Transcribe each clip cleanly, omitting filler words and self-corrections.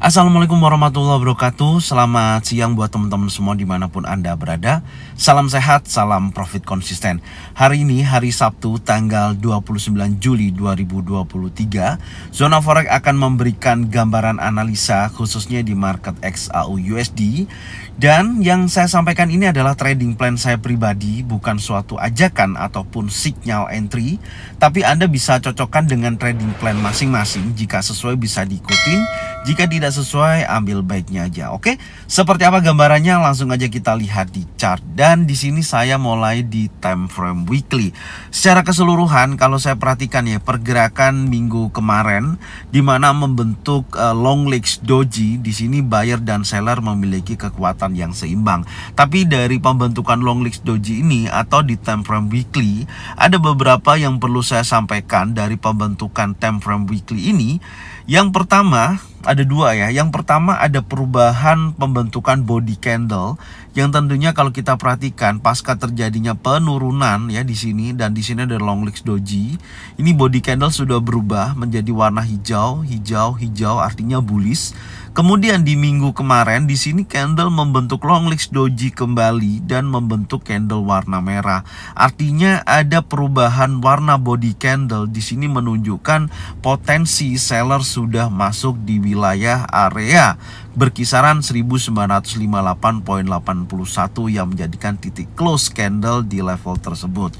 Assalamualaikum warahmatullahi wabarakatuh. Selamat siang buat teman-teman semua dimanapun Anda berada. Salam sehat, salam profit konsisten. Hari ini hari Sabtu tanggal 29 Juli 2023. Zona Forex akan memberikan gambaran analisa khususnya di market XAU USD. Dan yang saya sampaikan ini adalah trading plan saya pribadi, bukan suatu ajakan ataupun signal entry. Tapi Anda bisa cocokkan dengan trading plan masing-masing. Jika sesuai bisa diikutin, jika tidak sesuai ambil baiknya aja. Oke, seperti apa gambarannya langsung aja kita lihat di chart. Dan di sini saya mulai di time frame weekly. Secara keseluruhan kalau saya perhatikan ya, pergerakan minggu kemarin di mana membentuk long legs doji, di sini buyer dan seller memiliki kekuatan yang seimbang. Tapi dari pembentukan long legs doji ini atau di time frame weekly, ada beberapa yang perlu saya sampaikan dari pembentukan time frame weekly ini. Yang pertama ada dua ya. Yang pertama ada perubahan pembentukan body candle yang tentunya kalau kita perhatikan pasca terjadinya penurunan ya di sini, dan di sini ada long legs doji. Ini body candle sudah berubah menjadi warna hijau, artinya bullish. Kemudian di minggu kemarin di sini candle membentuk long legs doji kembali dan membentuk candle warna merah. Artinya ada perubahan warna body candle di sini menunjukkan potensi seller sudah masuk di wilayah area berkisaran 1958.81 yang menjadikan titik close candle di level tersebut.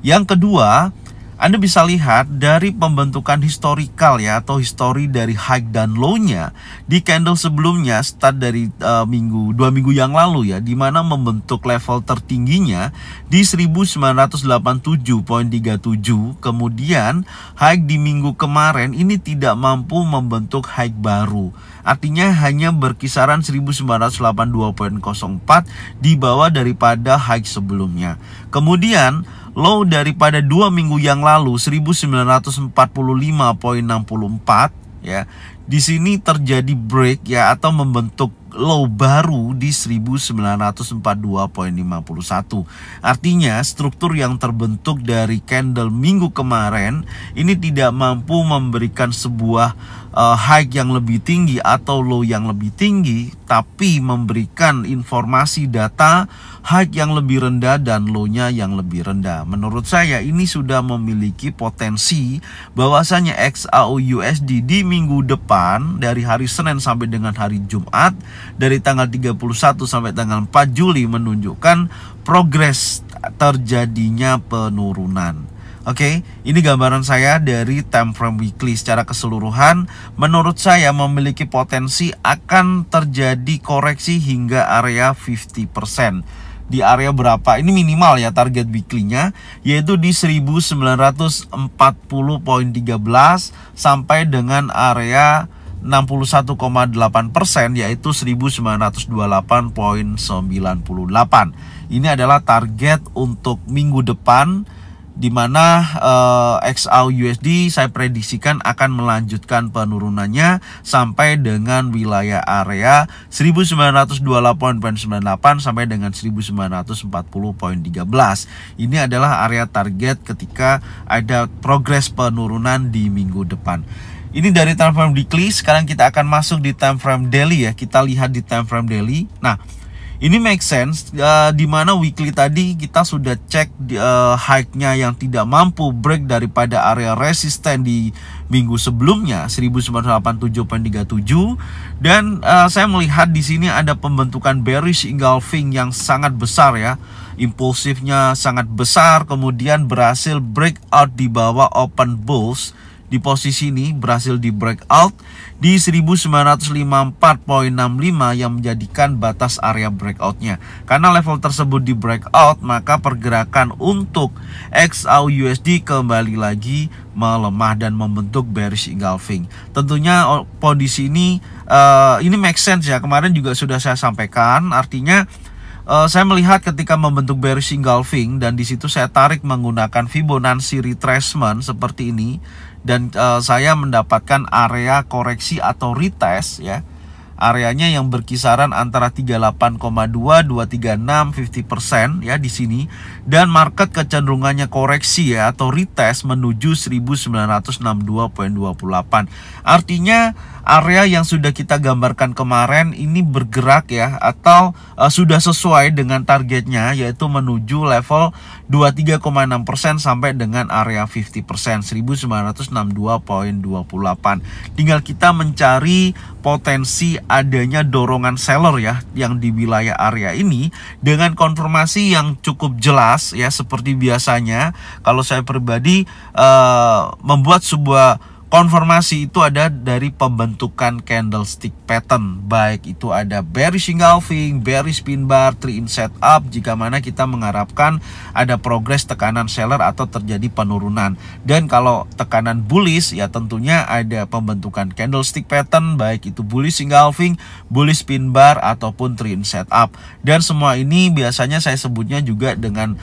Yang kedua, Anda bisa lihat dari pembentukan historical ya, atau histori dari high dan low-nya di candle sebelumnya start dari dua minggu yang lalu ya, di mana membentuk level tertingginya di 1987.37. Kemudian high di minggu kemarin ini tidak mampu membentuk high baru. Artinya hanya berkisaran 1982.04 di bawah daripada high sebelumnya. Kemudian low daripada 2 minggu yang lalu 1945.64 ya. Di sini terjadi break ya, atau membentuk low baru di 1942.51. Artinya struktur yang terbentuk dari candle minggu kemarin ini tidak mampu memberikan sebuah high yang lebih tinggi atau low yang lebih tinggi, tapi memberikan informasi data high yang lebih rendah dan low-nya yang lebih rendah. Menurut saya ini sudah memiliki potensi bahwasanya XAU USD di minggu depan dari hari Senin sampai dengan hari Jumat, dari tanggal 31 sampai tanggal 4 Juli menunjukkan progres terjadinya penurunan. Oke, ini gambaran saya dari time frame weekly secara keseluruhan. Menurut saya memiliki potensi akan terjadi koreksi hingga area 50%. Di area berapa? Ini minimal ya target weekly-nya, yaitu di 1940.13 sampai dengan area 61,8%, yaitu 1928.98. Ini adalah target untuk minggu depan, di mana XAU USD saya prediksikan akan melanjutkan penurunannya sampai dengan wilayah area 1928.98 sampai dengan 1940.13. Ini adalah area target ketika ada progres penurunan di minggu depan. Ini dari time frame weekly. Sekarang kita akan masuk di time frame daily ya. Kita lihat di time frame daily. Nah, ini make sense, di mana weekly tadi kita sudah cek high-nya yang tidak mampu break daripada area resisten di minggu sebelumnya 1987.37, dan saya melihat di sini ada pembentukan bearish engulfing yang sangat besar ya, impulsifnya sangat besar, kemudian berhasil breakout di bawah open bulls. Di posisi ini berhasil di breakout di 1954.65 yang menjadikan batas area breakoutnya. Karena level tersebut di breakout, maka pergerakan untuk XAU USD kembali lagi melemah dan membentuk bearish engulfing. Tentunya kondisi ini make sense ya, kemarin juga sudah saya sampaikan. Artinya saya melihat ketika membentuk bearish engulfing dan di situ saya tarik menggunakan Fibonacci retracement seperti ini, dan saya mendapatkan area koreksi atau retest ya. Areanya yang berkisaran antara 38,2, 236, 50% ya di sini, dan market kecenderungannya koreksi ya atau retest menuju 1962.28. Artinya area yang sudah kita gambarkan kemarin ini bergerak ya, atau sudah sesuai dengan targetnya, yaitu menuju level 23,6% sampai dengan area 50%, 1962,28. Tinggal kita mencari potensi adanya dorongan seller ya yang di wilayah area ini dengan konfirmasi yang cukup jelas ya. Seperti biasanya kalau saya pribadi membuat sebuah konfirmasi itu ada dari pembentukan candlestick pattern, baik itu ada bearish engulfing, bearish pin bar, 3-in setup, jika mana kita mengharapkan ada progres tekanan seller atau terjadi penurunan. Dan kalau tekanan bullish ya tentunya ada pembentukan candlestick pattern, baik itu bullish engulfing, bullish pin bar ataupun 3-in setup. Dan semua ini biasanya saya sebutnya juga dengan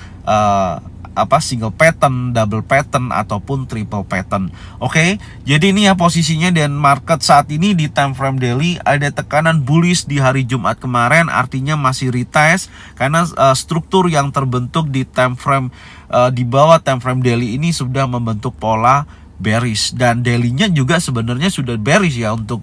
single pattern, double pattern ataupun triple pattern. Oke, jadi ini ya posisinya, dan market saat ini di time frame daily ada tekanan bullish di hari Jumat kemarin, artinya masih retest karena struktur yang terbentuk di time frame di bawah time frame daily ini sudah membentuk pola bearish, dan daily-nya juga sebenarnya sudah bearish ya untuk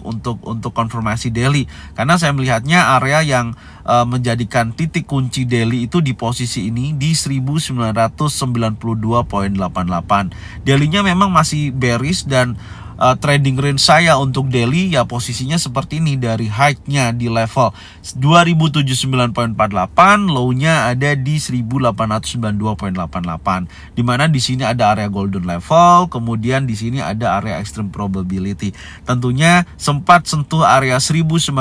konfirmasi daily, karena saya melihatnya area yang menjadikan titik kunci daily itu di posisi ini di 1992,88. Daily-nya memang masih bearish, dan trading range saya untuk daily ya posisinya seperti ini, dari high-nya di level 2079,48, low-nya ada di 1892,88. Dimana di sini ada area golden level, kemudian di sini ada area extreme probability. Tentunya sempat sentuh area 1986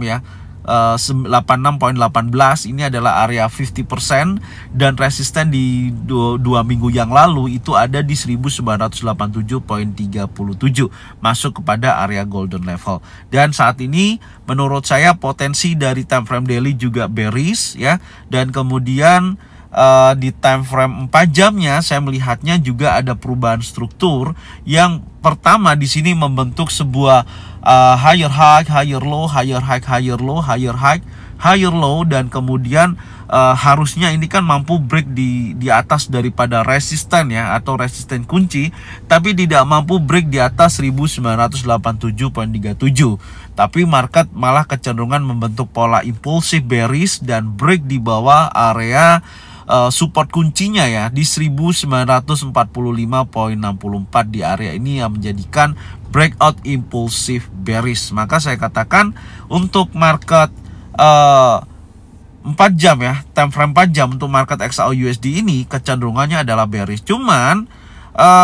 ya. 86,18 ini adalah area 50%, dan resisten di dua minggu yang lalu itu ada di 1987,37, masuk kepada area golden level. Dan saat ini menurut saya potensi dari time frame daily juga bearish ya, dan kemudian di time frame 4 jamnya saya melihatnya juga ada perubahan struktur. Yang pertama di sini membentuk sebuah higher high, higher low, higher high, higher low, higher high, higher low, dan kemudian harusnya ini kan mampu break di atas daripada resisten ya, atau resisten kunci, tapi tidak mampu break di atas 1987,37. Tapi market malah kecenderungan membentuk pola impulsif bearish dan break di bawah area support kuncinya ya di 1945,64 di area ini, yang menjadikan breakout impulsif bearish. Maka saya katakan untuk market 4 jam ya, time frame 4 jam untuk market XAU/USD ini kecenderungannya adalah bearish. Cuman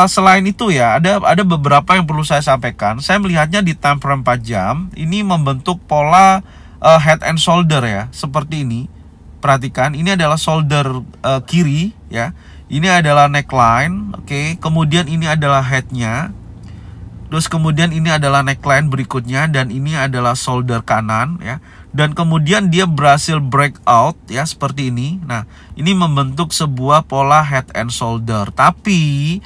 selain itu ya ada beberapa yang perlu saya sampaikan. Saya melihatnya di time frame 4 jam ini membentuk pola head and shoulder ya, seperti ini. Perhatikan, ini adalah shoulder kiri ya, ini adalah neckline, oke. Kemudian ini adalah headnya, terus kemudian ini adalah neckline berikutnya, dan ini adalah shoulder kanan ya, dan kemudian dia berhasil breakout ya seperti ini. Nah, ini membentuk sebuah pola head and shoulder, tapi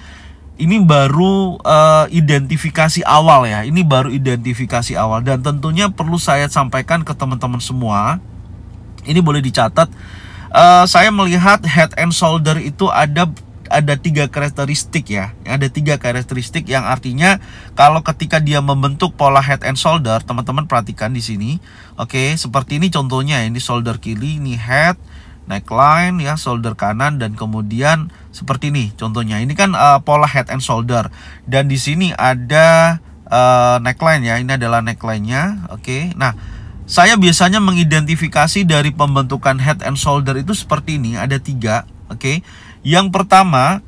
ini baru identifikasi awal ya, ini baru identifikasi awal, dan tentunya perlu saya sampaikan ke teman-teman semua. Ini boleh dicatat, saya melihat head and shoulder itu ada 3 karakteristik ya. Ada 3 karakteristik yang artinya kalau ketika dia membentuk pola head and shoulder, teman-teman perhatikan di sini. Oke, seperti ini contohnya, ini shoulder kiri, ini head, neckline ya, shoulder kanan, dan kemudian seperti ini contohnya. Ini kan pola head and shoulder, dan di sini ada neckline ya. Ini adalah neckline-nya. Oke. Nah, saya biasanya mengidentifikasi dari pembentukan head and shoulder itu seperti ini, ada 3. Oke. Yang pertama,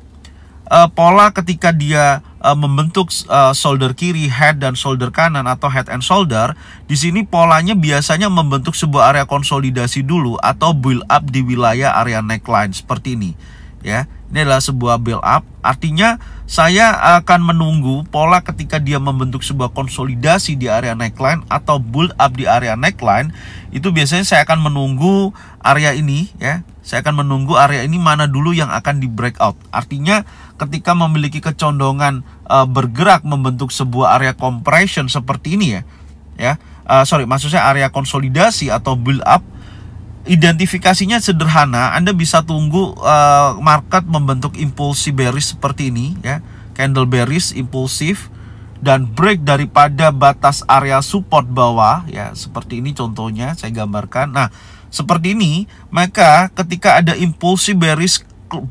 pola ketika dia membentuk shoulder kiri, head, dan shoulder kanan atau head and shoulder, di sini polanya biasanya membentuk sebuah area konsolidasi dulu atau build up di wilayah area neckline seperti ini ya. Ini adalah sebuah build up, artinya saya akan menunggu pola ketika dia membentuk sebuah konsolidasi di area neckline atau build up di area neckline. Itu biasanya saya akan menunggu area ini ya. Saya akan menunggu area ini mana dulu yang akan di breakout. Artinya ketika memiliki kecondongan bergerak membentuk sebuah area compression seperti ini ya. Maksud saya area konsolidasi atau build up. Identifikasinya sederhana, Anda bisa tunggu market membentuk impulsif bearish seperti ini ya, candle bearish impulsif, dan break daripada batas area support bawah ya, seperti ini contohnya saya gambarkan. Nah, seperti ini, maka ketika ada impulsive bearish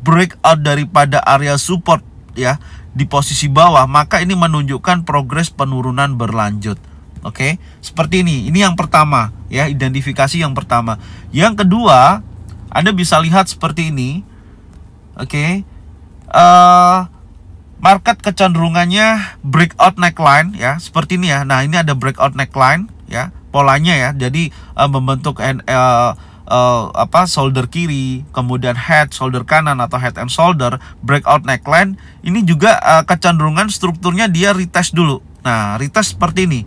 breakout daripada area support ya di posisi bawah, maka ini menunjukkan progres penurunan berlanjut. Oke, seperti ini. Ini yang pertama ya, identifikasi yang pertama. Yang kedua, Anda bisa lihat seperti ini. Oke. Market kecenderungannya breakout neckline ya, seperti ini ya. Nah, ini ada breakout neckline ya, polanya ya. Jadi membentuk shoulder kiri, kemudian head, shoulder kanan atau head and shoulder, breakout neckline. Ini juga kecenderungan strukturnya dia retest dulu. Nah, retest seperti ini.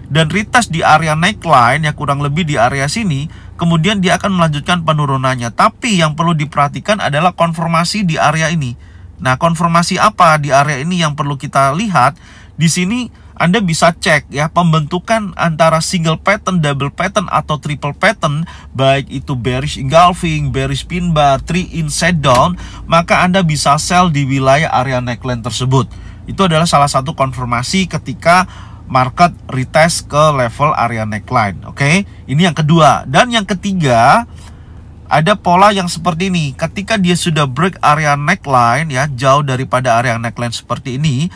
Dan retest di area neckline ya, kurang lebih di area sini, kemudian dia akan melanjutkan penurunannya. Tapi yang perlu diperhatikan adalah konfirmasi di area ini. Nah, konfirmasi apa di area ini yang perlu kita lihat? Di sini Anda bisa cek ya pembentukan antara single pattern, double pattern atau triple pattern, baik itu bearish engulfing, bearish pin bar, 3 inside down, maka Anda bisa sell di wilayah area neckline tersebut. Itu adalah salah satu konfirmasi ketika market retest ke level area neckline. Oke, ini yang kedua. Dan yang ketiga, ada pola yang seperti ini. Ketika dia sudah break area neckline ya, jauh daripada area neckline seperti ini,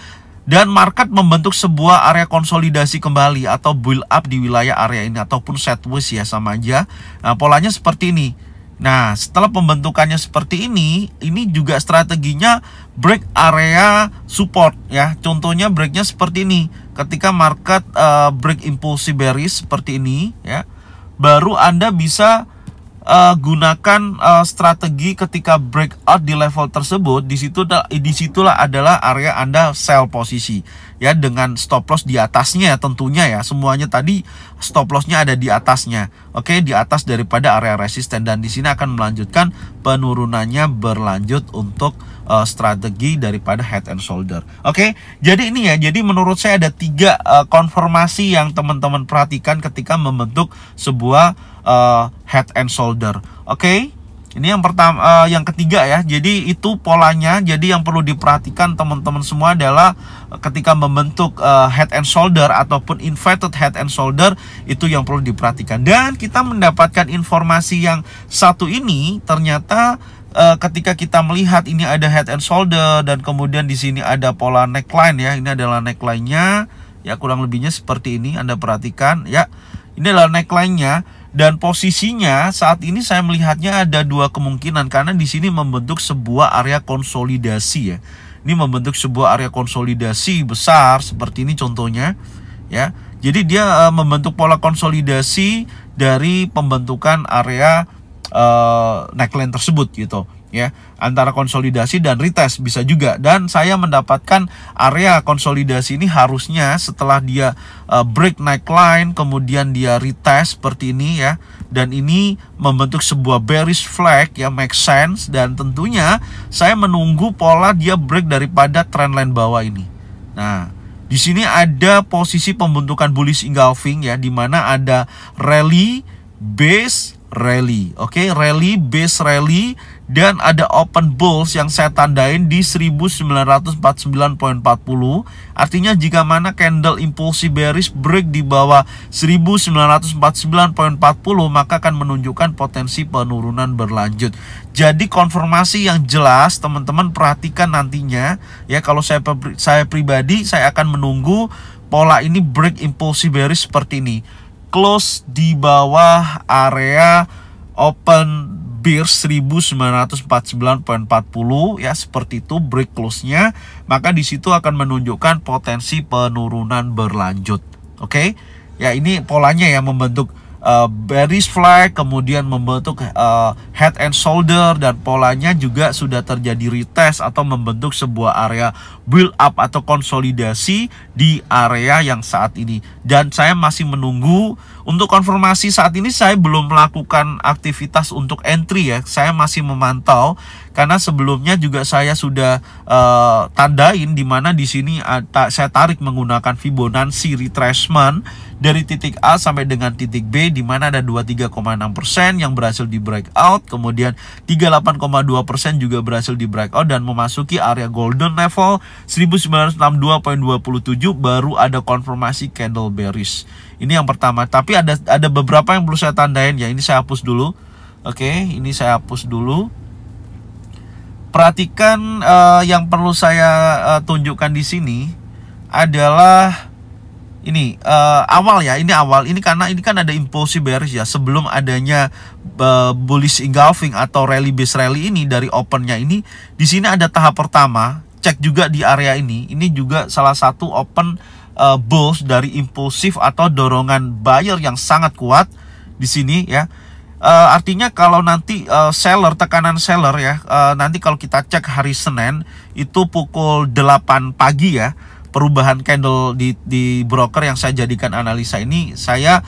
dan market membentuk sebuah area konsolidasi kembali atau build up di wilayah area ini, ataupun sideways ya, sama aja. Nah, polanya seperti ini. Nah, setelah pembentukannya seperti ini juga strateginya break area support ya. Contohnya breaknya seperti ini. Ketika market break impulsive bearish seperti ini ya, baru Anda bisa gunakan strategi ketika breakout di level tersebut. Disitulah adalah area Anda sell posisi ya, dengan stop loss di atasnya tentunya ya. Semuanya tadi stop lossnya ada di atasnya. Oke, di atas daripada area resisten, dan di sini akan melanjutkan penurunannya berlanjut untuk strategi daripada head and shoulder. Oke, jadi ini ya. Jadi menurut saya ada 3 konfirmasi yang teman-teman perhatikan ketika membentuk sebuah head and shoulder. Oke, ini yang pertama, yang ketiga ya. Jadi itu polanya. Jadi yang perlu diperhatikan teman-teman semua adalah ketika membentuk head and shoulder ataupun inverted head and shoulder, itu yang perlu diperhatikan. Dan kita mendapatkan informasi yang satu ini, ternyata ketika kita melihat ini ada head and shoulder dan kemudian di sini ada pola neckline ya. Ini adalah neckline-nya ya, kurang lebihnya seperti ini. Anda perhatikan ya. Ini adalah neckline-nya. Dan posisinya saat ini saya melihatnya ada 2 kemungkinan, karena di sini membentuk sebuah area konsolidasi ya. Ini membentuk sebuah area konsolidasi besar seperti ini contohnya ya. Jadi dia membentuk pola konsolidasi dari pembentukan area neckline tersebut gitu ya, antara konsolidasi dan retest bisa juga. Dan saya mendapatkan area konsolidasi ini harusnya setelah dia break neckline kemudian dia retest seperti ini ya, dan ini membentuk sebuah bearish flag ya, make sense. Dan tentunya saya menunggu pola dia break daripada trendline bawah ini. Nah, di sini ada posisi pembentukan bullish engulfing ya, di mana ada rally, base, rally. Oke, rally, base, rally, dan ada open bulls yang saya tandain di 1949.40. Artinya jika mana candle impulsive bearish break di bawah 1949.40, maka akan menunjukkan potensi penurunan berlanjut. Jadi konfirmasi yang jelas teman-teman perhatikan nantinya ya. Kalau saya pribadi, saya akan menunggu pola ini break impulsive bearish seperti ini, close di bawah area open bearish 1949.40 ya, seperti itu break close-nya, maka di situ akan menunjukkan potensi penurunan berlanjut. Oke. Ya, ini polanya ya, membentuk bearish flag, kemudian membentuk head and shoulder, dan polanya juga sudah terjadi retest atau membentuk sebuah area build up atau konsolidasi di area yang saat ini. Dan saya masih menunggu Untuk konfirmasi saat ini saya belum melakukan aktivitas untuk entry ya. Saya masih memantau karena sebelumnya juga saya sudah tandain di mana di sini saya tarik menggunakan Fibonacci retracement dari titik A sampai dengan titik B, di mana ada 23,6% yang berhasil di breakout, kemudian 38,2% juga berhasil di breakout dan memasuki area golden level 1962,27, baru ada konfirmasi candle bearish. Ini yang pertama, tapi ada beberapa yang perlu saya tandain ya. Ini saya hapus dulu. Oke, ini saya hapus dulu. Perhatikan yang perlu saya tunjukkan di sini adalah ini awal ya, ini awal. Ini karena ini kan ada impulsi bearish ya, sebelum adanya bullish engulfing atau rally base rally ini dari opennya ini. Di sini ada tahap pertama, cek juga di area ini. Ini juga salah satu open bulls dari impulsif atau dorongan buyer yang sangat kuat di sini ya. Artinya kalau nanti tekanan seller ya, nanti kalau kita cek hari Senin itu pukul 8 pagi ya, perubahan candle di broker yang saya jadikan analisa ini, saya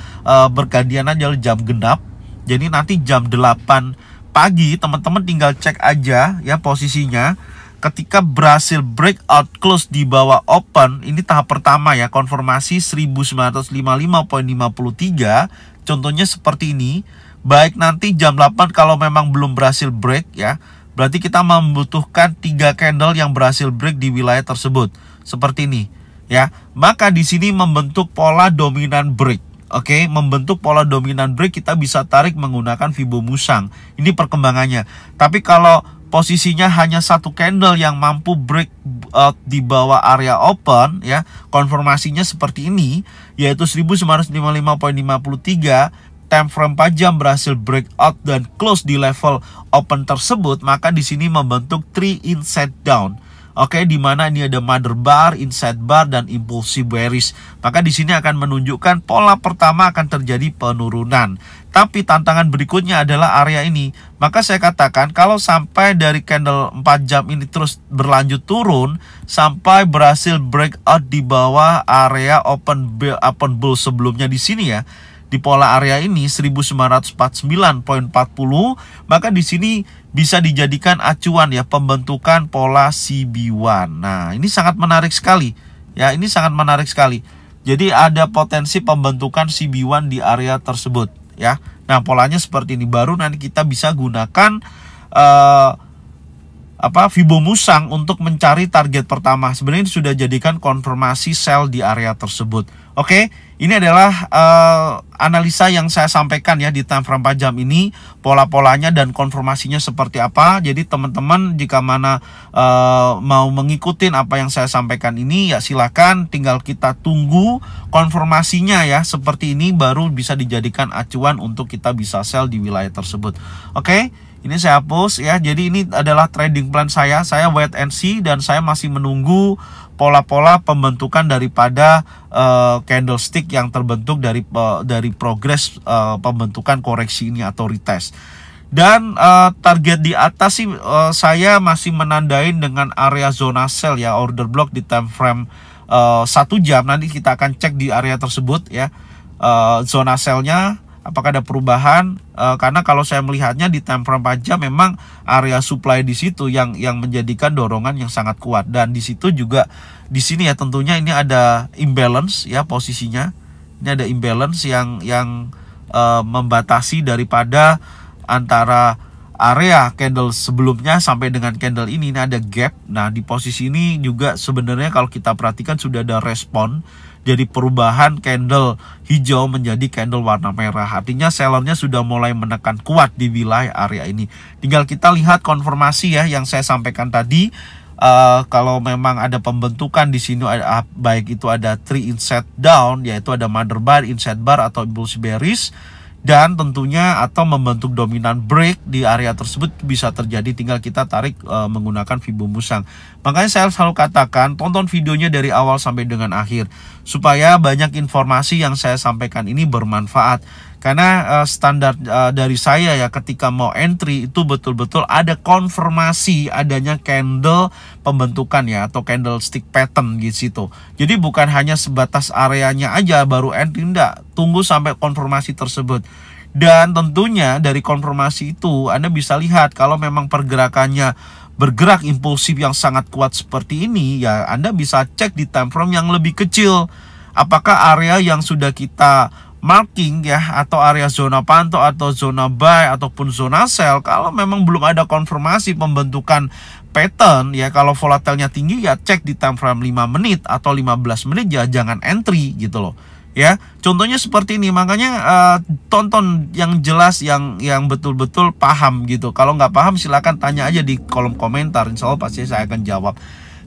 bergantian aja jam genap. Jadi nanti jam 8 pagi teman-teman tinggal cek aja ya posisinya. Ketika berhasil breakout close di bawah open, ini tahap pertama ya, konfirmasi 1955,53. Contohnya seperti ini. Baik nanti jam 8 kalau memang belum berhasil break ya, berarti kita membutuhkan 3 candle yang berhasil break di wilayah tersebut. Seperti ini ya. Maka di sini membentuk pola dominan break. Oke, membentuk pola dominan break kita bisa tarik menggunakan Fibo Musang. Ini perkembangannya. Tapi kalau posisinya hanya satu candle yang mampu break out di bawah area open ya, konfirmasinya seperti ini, yaitu 1955,53. Time frame 4 jam berhasil breakout dan close di level open tersebut, maka di sini membentuk 3 inside down. Oke, di mana ini ada mother bar, inside bar dan impulsi bearish. Maka di sini akan menunjukkan pola pertama akan terjadi penurunan. Tapi tantangan berikutnya adalah area ini. Maka saya katakan kalau sampai dari candle 4 jam ini terus berlanjut turun sampai berhasil breakout di bawah area open bull sebelumnya di sini ya, di pola area ini 1949,40, maka di sini bisa dijadikan acuan ya pembentukan pola CB1. Nah, ini sangat menarik sekali ya, ini sangat menarik sekali. Jadi ada potensi pembentukan CB1 di area tersebut ya. Nah, polanya seperti ini, baru nanti kita bisa gunakan Fibo Musang untuk mencari target pertama. Sebenarnya ini sudah jadikan konfirmasi sell di area tersebut. Oke, ini adalah analisa yang saya sampaikan ya di time frame 4 jam ini, pola-polanya dan konfirmasinya seperti apa. Jadi teman-teman jika mana mau mengikuti apa yang saya sampaikan ini ya silakan, tinggal kita tunggu konfirmasinya ya seperti ini, baru bisa dijadikan acuan untuk kita bisa sell di wilayah tersebut. Oke. Ini saya hapus ya. Jadi ini adalah trading plan saya wait and see, dan saya masih menunggu pola-pola pembentukan daripada candlestick yang terbentuk dari progres pembentukan koreksi ini atau retest. Dan target di atas sih saya masih menandain dengan area zona sell ya, order block di time frame 1 jam. Nanti kita akan cek di area tersebut ya, zona sellnya apakah ada perubahan, karena kalau saya melihatnya di time frame 4 jam memang area supply di situ yang menjadikan dorongan yang sangat kuat. Dan di situ juga di sini ya tentunya ini ada imbalance ya posisinya. Ini ada imbalance yang membatasi daripada antara area candle sebelumnya sampai dengan candle ini ada gap. Nah, di posisi ini juga sebenarnya kalau kita perhatikan sudah ada respon jadi perubahan candle hijau menjadi candle warna merah. Artinya sellernya sudah mulai menekan kuat di wilayah area ini. Tinggal kita lihat konfirmasi ya yang saya sampaikan tadi. Kalau memang ada pembentukan di sini, baik itu ada 3 inside down, yaitu ada mother bar, inside bar atau impulse bearish, dan tentunya atau membentuk dominan break di area tersebut bisa terjadi, tinggal kita tarik menggunakan Fibo Musang. Makanya saya selalu katakan tonton videonya dari awal sampai dengan akhir supaya banyak informasi yang saya sampaikan ini bermanfaat. Karena standar dari saya ya, ketika mau entry itu betul-betul ada konfirmasi adanya candle pembentukan ya, atau candlestick pattern di situ. Jadi bukan hanya sebatas areanya aja baru entry, enggak, tunggu sampai konfirmasi tersebut. Dan tentunya dari konfirmasi itu Anda bisa lihat kalau memang pergerakannya bergerak impulsif yang sangat kuat seperti ini, ya Anda bisa cek di time frame yang lebih kecil. Apakah area yang sudah kita marking ya, atau area zona pantau atau zona buy ataupun zona sell, kalau memang belum ada konfirmasi pembentukan pattern ya, kalau volatilnya tinggi ya cek di time frame 5 menit atau 15 menit ya, jangan entry gitu loh. Ya, contohnya seperti ini. Makanya tonton yang jelas, yang betul-betul paham gitu. Kalau nggak paham silakan tanya aja di kolom komentar, insya Allah pasti saya akan jawab.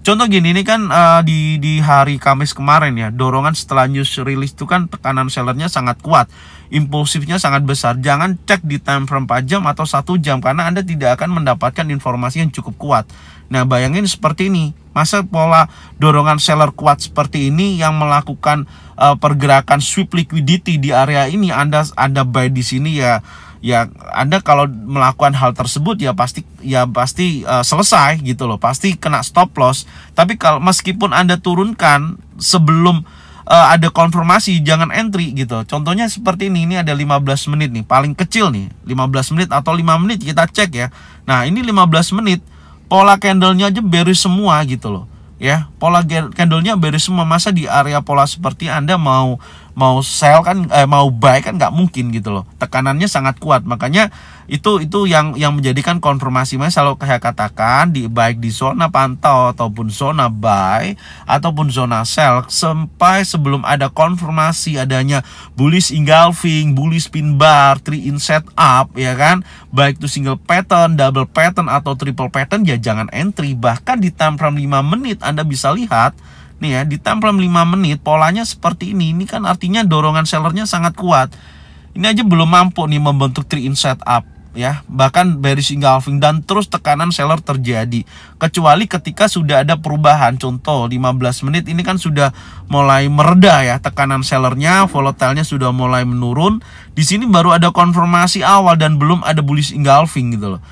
Contoh gini, ini kan di hari Kamis kemarin ya, dorongan setelah news release itu kan tekanan sellernya sangat kuat, impulsifnya sangat besar. Jangan cek di time frame 4 jam atau 1 jam, karena Anda tidak akan mendapatkan informasi yang cukup kuat. Nah, bayangin seperti ini, masa pola dorongan seller kuat seperti ini yang melakukan pergerakan sweep liquidity di area ini, Anda buy di sini ya Anda kalau melakukan hal tersebut ya pasti selesai gitu loh, pasti kena stop loss. Tapi kalau meskipun Anda turunkan sebelum ada konfirmasi, jangan entry gitu. Contohnya seperti ini ada 15 menit nih, paling kecil nih 15 menit atau 5 menit kita cek ya. Nah, ini 15 menit pola candlenya aja bearish semua gitu loh ya, pola candlenya bearish semua. Masa di area pola seperti Anda mau sell kan, mau buy kan nggak mungkin gitu loh, tekanannya sangat kuat. Makanya itu yang menjadikan konfirmasi. Mas, kalau saya katakan baik di zona pantau ataupun zona buy ataupun zona sell, sampai sebelum ada konfirmasi adanya bullish engulfing, bullish pin bar, 3 in setup ya kan, baik itu single pattern, double pattern atau triple pattern, ya jangan entry. Bahkan di time frame 5 menit Anda bisa lihat nih ya, di time frame 5 menit polanya seperti ini. Ini kan artinya dorongan sellernya sangat kuat. Ini aja belum mampu nih membentuk 3 in setup ya, bahkan bearish engulfing dan terus tekanan seller terjadi. Kecuali ketika sudah ada perubahan, contoh 15 menit ini kan sudah mulai mereda ya, tekanan sellernya, volatilenya sudah mulai menurun. Di sini baru ada konfirmasi awal dan belum ada bullish engulfing gitu loh.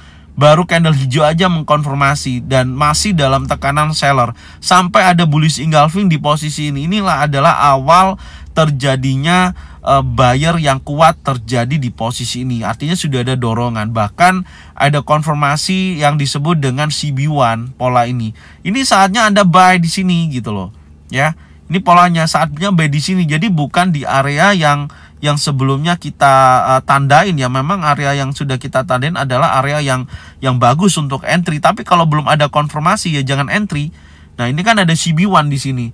Baru candle hijau aja mengkonfirmasi dan masih dalam tekanan seller. Sampai ada bullish engulfing di posisi ini, inilah adalah awal terjadinya buyer yang kuat terjadi di posisi ini. Artinya sudah ada dorongan, bahkan ada konfirmasi yang disebut dengan CB1 pola ini. Ini saatnya Anda buy di sini gitu loh. Ya, ini polanya saatnya buy di sini. Jadi bukan di area yang sebelumnya kita tandain ya. Memang area yang sudah kita tandain adalah area yang bagus untuk entry. Tapi kalau belum ada konfirmasi ya jangan entry. Nah, ini kan ada CB1 di sini.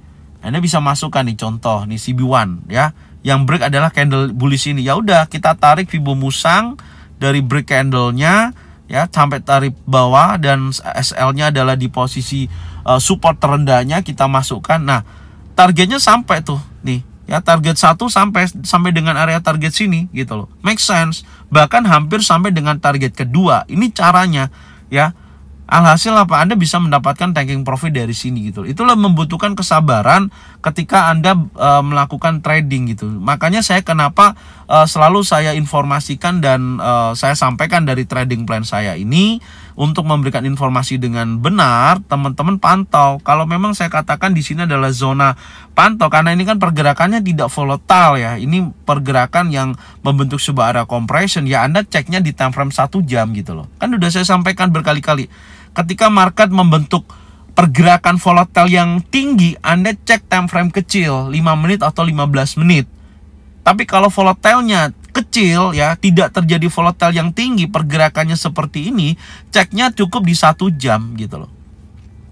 Anda bisa masukkan nih contoh nih CB1 ya. Yang break adalah candle bullish ini. Ya udah, kita tarik Fibo Musang dari break candlenya ya sampai tarik bawah, dan SL-nya adalah di posisi support terendahnya kita masukkan. Nah, targetnya sampai tuh nih ya, target 1 sampai dengan area target sini gitu loh. Make sense. Bahkan hampir sampai dengan target kedua. Ini caranya ya. Alhasil apa? Anda bisa mendapatkan taking profit dari sini gitu. Itulah membutuhkan kesabaran ketika Anda melakukan trading gitu. Makanya saya kenapa selalu saya informasikan dan saya sampaikan dari trading plan saya ini, untuk memberikan informasi dengan benar. Teman-teman pantau. Kalau memang saya katakan di sini adalah zona pantau, karena ini kan pergerakannya tidak volatile ya. Ini pergerakan yang membentuk sebuah area compression ya. Anda ceknya di time frame 1 jam gitu loh. Kan udah saya sampaikan berkali-kali. Ketika market membentuk pergerakan volatile yang tinggi, Anda cek time frame kecil 5 menit atau 15 menit. Tapi kalau volatilenya kecil ya, tidak terjadi volatile yang tinggi, pergerakannya seperti ini, ceknya cukup di 1 jam gitu loh.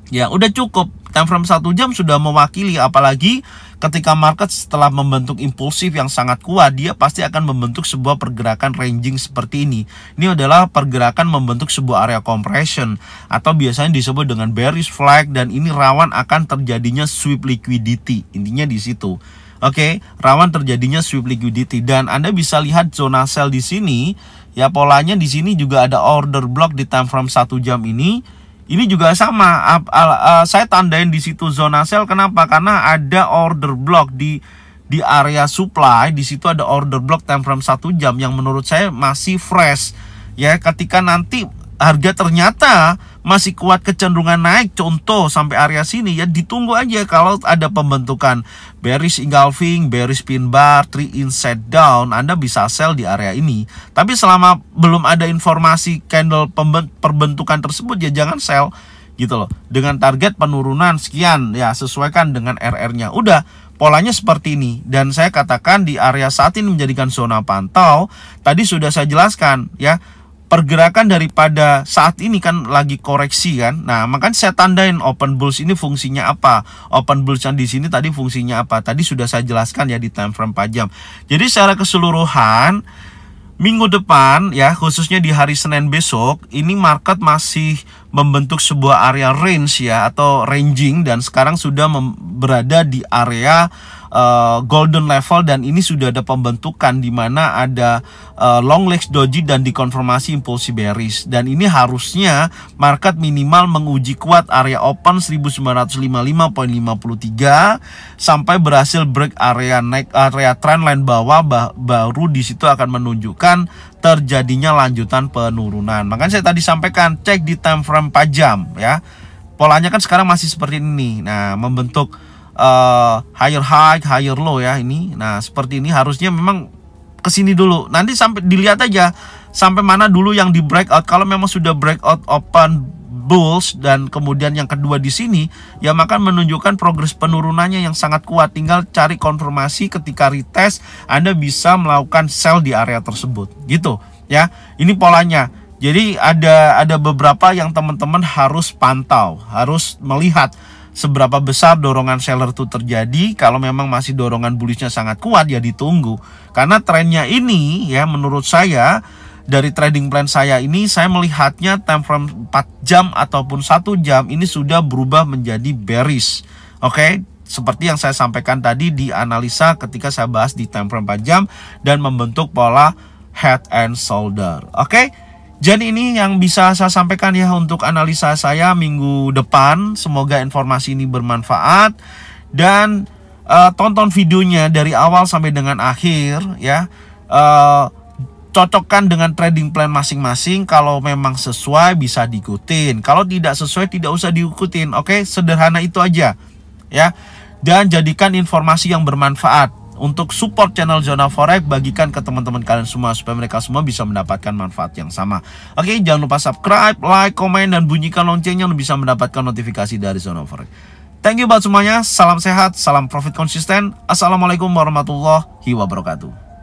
Ya udah cukup, time frame 1 jam sudah mewakili. Apalagi ketika market setelah membentuk impulsif yang sangat kuat, dia pasti akan membentuk sebuah pergerakan ranging seperti ini. Ini adalah pergerakan membentuk sebuah area compression atau biasanya disebut dengan bearish flag, dan ini rawan akan terjadinya sweep liquidity. Intinya di situ. Oke, rawan terjadinya sweep liquidity. Dan Anda bisa lihat zona sell di sini ya, polanya di sini juga ada order block di time frame 1 jam ini. Ini juga sama, saya tandain di situ zona sell. Kenapa? Karena ada order block di di area supply, di situ ada order block time frame 1 jam yang menurut saya masih fresh ya. Ketika nanti harga ternyata masih kuat kecenderungan naik, contoh sampai area sini ya, ditunggu aja. Kalau ada pembentukan bearish engulfing, bearish pin bar, 3 inside down, Anda bisa sell di area ini. Tapi selama belum ada informasi candle perbentukan tersebut ya jangan sell gitu loh. Dengan target penurunan sekian ya, sesuaikan dengan RR-nya. Udah, polanya seperti ini. Dan saya katakan di area saat ini menjadikan zona pantau. Tadi sudah saya jelaskan ya, pergerakan daripada saat ini kan lagi koreksi kan. Nah, makanya saya tandain open bulls ini fungsinya apa. Open bulls yang di sini tadi fungsinya apa. Tadi sudah saya jelaskan ya di time frame 4 jam. Jadi secara keseluruhan minggu depan ya, khususnya di hari Senin besok, ini market masih membentuk sebuah area range ya, atau ranging, dan sekarang sudah berada di area golden level, dan ini sudah ada pembentukan di mana ada long legs doji dan dikonfirmasi impulsi bearish. Dan ini harusnya market minimal menguji kuat area open 1955.53 sampai berhasil break area naik, area trendline bawah, baru di situ akan menunjukkan terjadinya lanjutan penurunan. Makanya saya tadi sampaikan cek di time frame 4 jam ya. Polanya kan sekarang masih seperti ini. Nah, membentuk higher high, higher low ya ini. Nah, seperti ini harusnya memang kesini dulu. Nanti sampai dilihat aja sampai mana dulu yang di breakout. Kalau memang sudah breakout open bulls dan kemudian yang kedua di sini ya, maka menunjukkan progres penurunannya yang sangat kuat. Tinggal cari konfirmasi, ketika retest Anda bisa melakukan sell di area tersebut gitu ya. Ini polanya. Jadi ada beberapa yang teman-teman harus pantau, harus melihat seberapa besar dorongan seller itu terjadi. Kalau memang masih dorongan bullishnya sangat kuat ya ditunggu. Karena trennya ini ya, menurut saya dari trading plan saya ini, saya melihatnya time frame 4 jam ataupun 1 jam ini sudah berubah menjadi bearish. Oke, seperti yang saya sampaikan tadi di analisa ketika saya bahas di time frame 4 jam dan membentuk pola head and shoulder. Oke. Jadi ini yang bisa saya sampaikan ya untuk analisa saya minggu depan. Semoga informasi ini bermanfaat. Dan tonton videonya dari awal sampai dengan akhir ya. Cocokkan dengan trading plan masing-masing. Kalau memang sesuai bisa diikutin. Kalau tidak sesuai tidak usah diikutin. Oke, sederhana itu aja ya. Dan jadikan informasi yang bermanfaat. Untuk support channel Zona Forex, bagikan ke teman-teman kalian semua supaya mereka semua bisa mendapatkan manfaat yang sama. Oke, jangan lupa subscribe, like, komen, dan bunyikan loncengnya untuk bisa mendapatkan notifikasi dari Zona Forex. Thank you buat semuanya. Salam sehat, salam profit konsisten. Assalamualaikum warahmatullahi wabarakatuh.